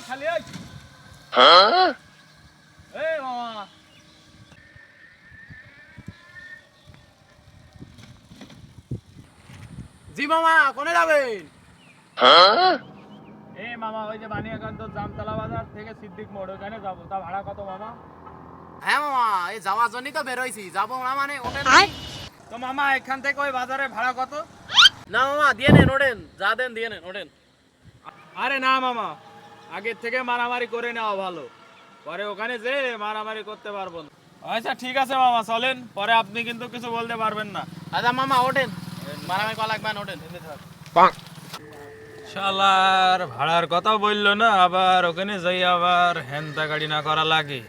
খালি হ্যাঁ এই মামা জি মামা কোনে যাবেন এই মামা ওই যে বানিয়াকান্ত জামতলা বাজার থেকে সিদ্দিক মোড় ওখানে যাবো তা ভাড়া কত মামা হ্যাঁ মামা এই যাওয়ার জন্যই তো বেরোইছি যাবো না মানে ওঠেন তো মামা এখান থেকে ওই বাজারে ভাড়া কত না মামা দিয়ে নেন ওঠেন যা দেন দিয়ে নেন ওঠেন আরে না মামা আগের থেকে মারামারি করে নেওয়া ভালো পরে ওখানে যে মারামারি করতে পারবো না আচ্ছা ঠিক আছে মামা চলেন পরে আপনি কিন্তু কিছু বলতে পারবেন না আচ্ছা মামা ওঠেন মারামারি করা লাগবে না ওঠেন শালার ভাড়ার কথা বললো না আবার ওখানে যাই আবার হ্যান্তা গাড়ি না করা লাগে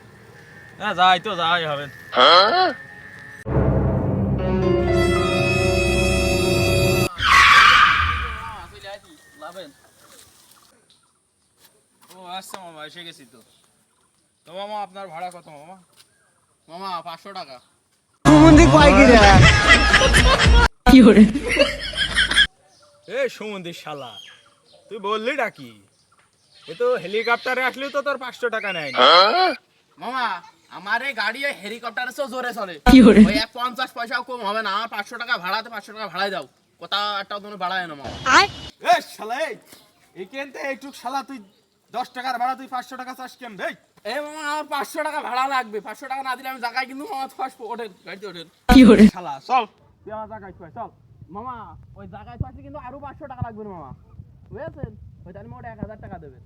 হ্যাঁ যাই তো যাই হবে ও আচ্ছা মামা এসে গেছি তো তো মামা আপনার ভাড়া কত মামা মামা 500 টাকা এ সুমন্দির শালা তুই বললি ডাকি এ তো হেলিকপ্টারে আসলেও তো তোর 500 টাকা নেয় না মামা আমার এই গাড়ি হেলিকপ্টারে তো জোরে চলে ওই 50 পয়সাও কম হবে না আমার 500 টাকা ভাড়াতে 500 টাকা ভাড়াই দাও কোথা একটা তুমি ভাড়ায় না মামা এ শালা এইখান থেকে একটু শালা তুই 10 টাকার ভাড়া তুই 500 টাকা চাস কেন রে এই মামা আমার 500 টাকা ভাড়া লাগবে 500 টাকা না দিলে আমি জায়গায় কিন্তু মামা ফার্স্ট ওঠেন গাড়িতে ওঠেন শালা চল তুই আমার জায়গায় তুই চল মামা ওই জায়গায় তো আছে কিন্তু আরো 500 টাকা লাগবে না মামা বুঝেছেন ওই তাহলে মোট 1000 টাকা দেবেন